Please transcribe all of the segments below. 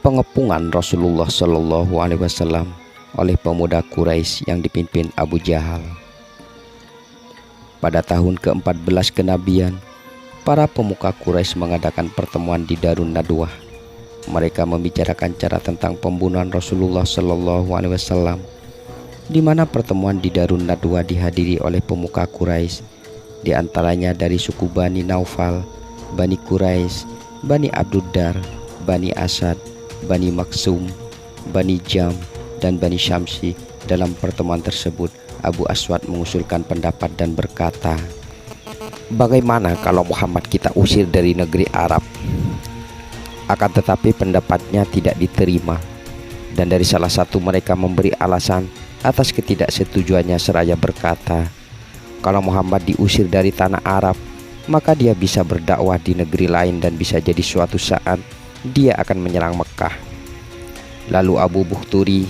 pengepungan Rasulullah Shallallahu Alaihi Wasallam oleh pemuda Quraisy yang dipimpin Abu Jahal. Pada tahun ke-14 kenabian, para pemuka Quraisy mengadakan pertemuan di Darun Nadwah. Mereka membicarakan cara tentang pembunuhan Rasulullah Shallallahu Alaihi Wasallam, di mana pertemuan di Darun Nadwah dihadiri oleh pemuka Quraisy, di antaranya dari suku Bani Naufal, Bani Quraisy, Bani Abduddar, Bani Asad, Bani Maksum, Bani Jam, dan Bani Syamsi. Dalam pertemuan tersebut, Abu Aswad mengusulkan pendapat dan berkata, "Bagaimana kalau Muhammad kita usir dari negeri Arab?" Akan tetapi pendapatnya tidak diterima, dan dari salah satu mereka memberi alasan atas ketidaksetujuannya seraya berkata, "Kalau Muhammad diusir dari tanah Arab, maka dia bisa berdakwah di negeri lain dan bisa jadi suatu saat dia akan menyerang Mekah." Lalu Abu Bukhturi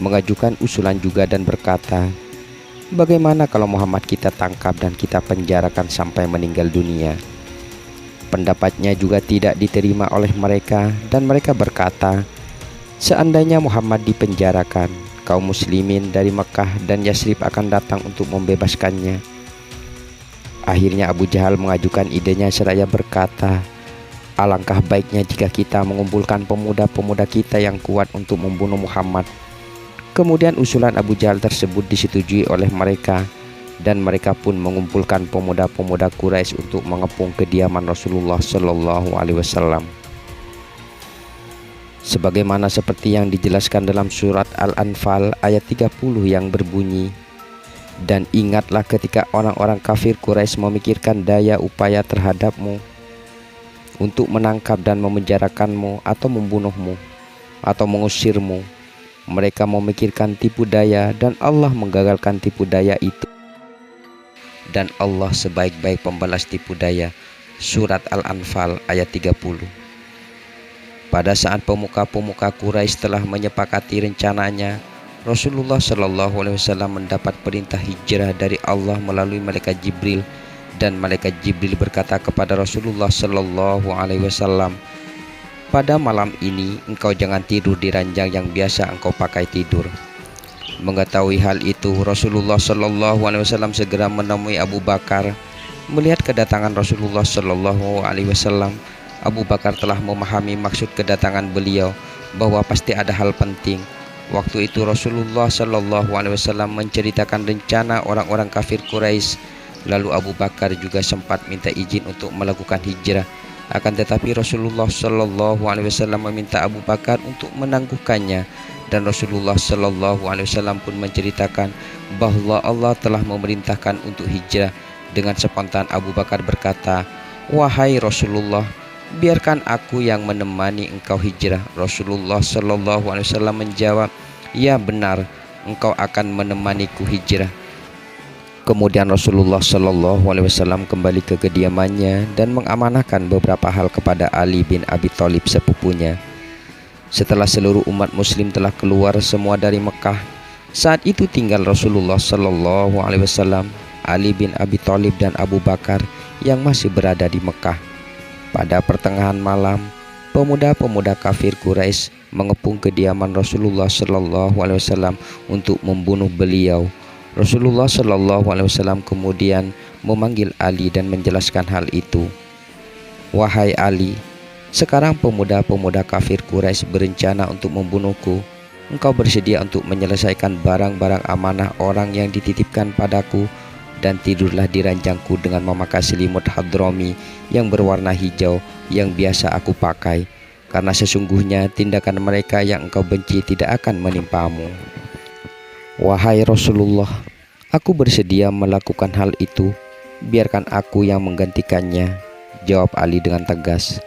mengajukan usulan juga dan berkata, "Bagaimana kalau Muhammad kita tangkap dan kita penjarakan sampai meninggal dunia?" Pendapatnya juga tidak diterima oleh mereka, dan mereka berkata, "Seandainya Muhammad dipenjarakan, kaum muslimin dari Mekah dan Yasrib akan datang untuk membebaskannya." Akhirnya Abu Jahal mengajukan idenya seraya berkata, "Alangkah baiknya jika kita mengumpulkan pemuda-pemuda kita yang kuat untuk membunuh Muhammad." Kemudian usulan Abu Jahal tersebut disetujui oleh mereka, dan mereka pun mengumpulkan pemuda-pemuda Quraisy untuk mengepung kediaman Rasulullah Shallallahu Alaihi Wasallam. Sebagaimana seperti yang dijelaskan dalam surat Al-Anfal ayat 30 yang berbunyi, "Dan ingatlah ketika orang-orang kafir Quraisy memikirkan daya upaya terhadapmu untuk menangkap dan memenjarakanmu atau membunuhmu atau mengusirmu. Mereka memikirkan tipu daya, dan Allah menggagalkan tipu daya itu. Dan Allah sebaik-baik pembalas tipu daya." Surat Al-Anfal ayat 30. Pada saat pemuka-pemuka Quraisy telah menyepakati rencananya, Rasulullah Shallallahu Alaihi Wasallam mendapat perintah hijrah dari Allah melalui malaikat Jibril, dan malaikat Jibril berkata kepada Rasulullah Shallallahu Alaihi Wasallam, "Pada malam ini engkau jangan tidur di ranjang yang biasa engkau pakai tidur." Mengetahui hal itu, Rasulullah Shallallahu Alaihi Wasallam segera menemui Abu Bakar. Melihat kedatangan Rasulullah Shallallahu Alaihi Wasallam, Abu Bakar telah memahami maksud kedatangan beliau, bahwa pasti ada hal penting. Waktu itu Rasulullah Shallallahu Alaihi Wasallam menceritakan rencana orang-orang kafir Quraisy. Lalu Abu Bakar juga sempat minta izin untuk melakukan hijrah. Akan tetapi Rasulullah Shallallahu Alaihi Wasallam meminta Abu Bakar untuk menangguhkannya, dan Rasulullah Shallallahu Alaihi Wasallam pun menceritakan bahwa Allah telah memerintahkan untuk hijrah. Dengan spontan Abu Bakar berkata, "Wahai Rasulullah, biarkan aku yang menemani engkau hijrah." Rasulullah Shallallahu Alaihi Wasallam menjawab, "Ya benar, engkau akan menemaniku hijrah." Kemudian Rasulullah Shallallahu Alaihi Wasallam kembali ke kediamannya dan mengamanahkan beberapa hal kepada Ali bin Abi Thalib sepupunya. Setelah seluruh umat muslim telah keluar semua dari Mekah, saat itu tinggal Rasulullah Shallallahu Alaihi Wasallam, Ali bin Abi Thalib, dan Abu Bakar yang masih berada di Mekah. Pada pertengahan malam, pemuda-pemuda kafir Quraisy mengepung kediaman Rasulullah Shallallahu Alaihi Wasallam untuk membunuh beliau. Rasulullah Shallallahu Alaihi Wasallam kemudian memanggil Ali dan menjelaskan hal itu. "Wahai Ali, sekarang pemuda-pemuda kafir Quraisy berencana untuk membunuhku. Engkau bersedia untuk menyelesaikan barang-barang amanah orang yang dititipkan padaku, dan tidurlah di ranjangku dengan memakai selimut hadrami yang berwarna hijau yang biasa aku pakai, karena sesungguhnya tindakan mereka yang engkau benci tidak akan menimpamu." "Wahai Rasulullah, aku bersedia melakukan hal itu. Biarkan aku yang menggantikannya," jawab Ali dengan tegas.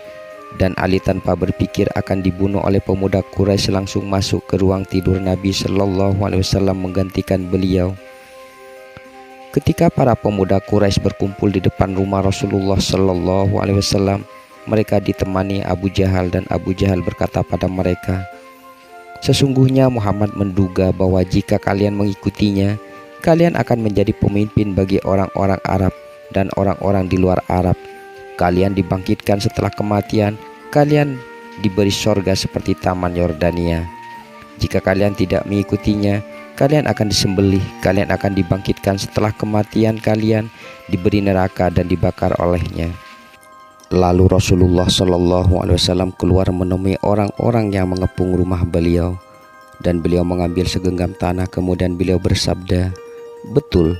Dan Ali tanpa berpikir akan dibunuh oleh pemuda Quraisy langsung masuk ke ruang tidur Nabi Shallallahu Alaihi Wasallam menggantikan beliau. Ketika para pemuda Quraisy berkumpul di depan rumah Rasulullah Shallallahu Alaihi Wasallam, mereka ditemani Abu Jahal, dan Abu Jahal berkata pada mereka, "Sesungguhnya Muhammad menduga bahwa jika kalian mengikutinya, kalian akan menjadi pemimpin bagi orang-orang Arab dan orang-orang di luar Arab. Kalian dibangkitkan setelah kematian, kalian diberi sorga seperti taman Yordania. Jika kalian tidak mengikutinya, kalian akan disembelih, kalian akan dibangkitkan setelah kematian kalian, diberi neraka dan dibakar olehnya." Lalu Rasulullah Shallallahu Alaihi Wasallam keluar menemui orang-orang yang mengepung rumah beliau, dan beliau mengambil segenggam tanah. Kemudian beliau bersabda, "Betul,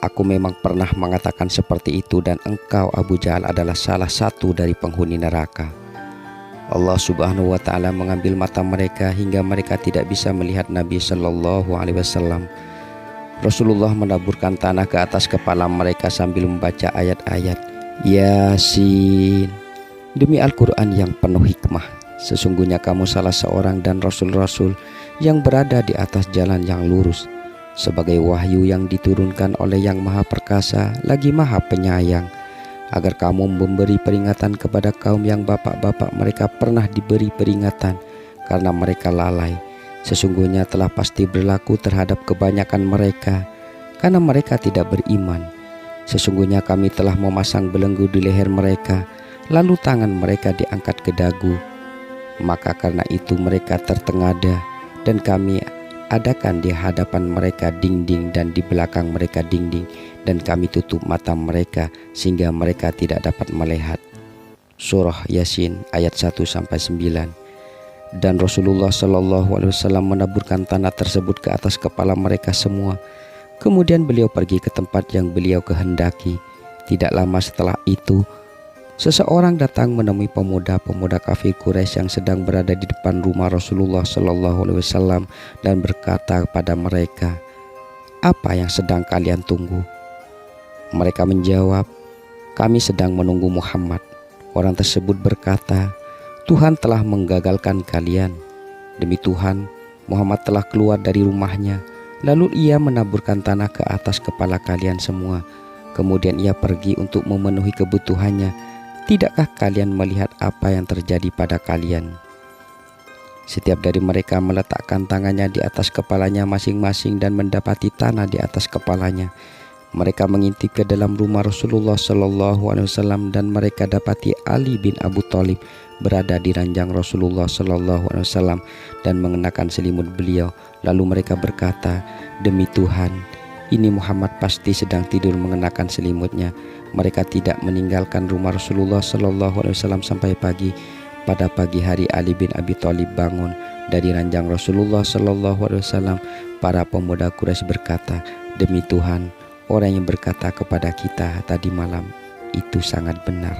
aku memang pernah mengatakan seperti itu, dan engkau Abu Jahal adalah salah satu dari penghuni neraka." Allah Subhanahu wa Ta'ala mengambil mata mereka hingga mereka tidak bisa melihat Nabi Shallallahu Alaihi Wasallam. Rasulullah menaburkan tanah ke atas kepala mereka sambil membaca ayat-ayat Yasin. "Demi Al-Quran yang penuh hikmah, sesungguhnya kamu salah seorang dan Rasul-Rasul yang berada di atas jalan yang lurus, sebagai wahyu yang diturunkan oleh Yang Maha Perkasa lagi Maha Penyayang, agar kamu memberi peringatan kepada kaum yang bapak-bapak mereka pernah diberi peringatan karena mereka lalai. Sesungguhnya telah pasti berlaku terhadap kebanyakan mereka karena mereka tidak beriman. Sesungguhnya kami telah memasang belenggu di leher mereka, lalu tangan mereka diangkat ke dagu. Maka karena itu mereka tertengada, dan kami adakan di hadapan mereka dinding dan di belakang mereka dinding, dan kami tutup mata mereka sehingga mereka tidak dapat melihat." Surah Yasin ayat 1-9. Dan Rasulullah Shallallahu Alaihi Wasallam menaburkan tanah tersebut ke atas kepala mereka semua. Kemudian beliau pergi ke tempat yang beliau kehendaki. Tidak lama setelah itu, seseorang datang menemui pemuda-pemuda kafir Quraisy yang sedang berada di depan rumah Rasulullah Shallallahu Alaihi Wasallam dan berkata kepada mereka, "Apa yang sedang kalian tunggu?" Mereka menjawab, "Kami sedang menunggu Muhammad." Orang tersebut berkata, "Tuhan telah menggagalkan kalian. Demi Tuhan, Muhammad telah keluar dari rumahnya, lalu ia menaburkan tanah ke atas kepala kalian semua. Kemudian ia pergi untuk memenuhi kebutuhannya. Tidakkah kalian melihat apa yang terjadi pada kalian?" Setiap dari mereka meletakkan tangannya di atas kepalanya masing-masing dan mendapati tanah di atas kepalanya. Mereka mengintip ke dalam rumah Rasulullah Shallallahu Alaihi Wasallam dan mereka dapati Ali bin Abu Thalib berada di ranjang Rasulullah Shallallahu Alaihi Wasallam dan mengenakan selimut beliau. Lalu mereka berkata, "Demi Tuhan, ini Muhammad pasti sedang tidur mengenakan selimutnya." Mereka tidak meninggalkan rumah Rasulullah Shallallahu Alaihi Wasallam sampai pagi. Pada pagi hari Ali bin Abi Thalib bangun dari ranjang Rasulullah Shallallahu Alaihi Wasallam. Para pemuda Quraisy berkata, "Demi Tuhan, orang yang berkata kepada kita tadi malam itu sangat benar."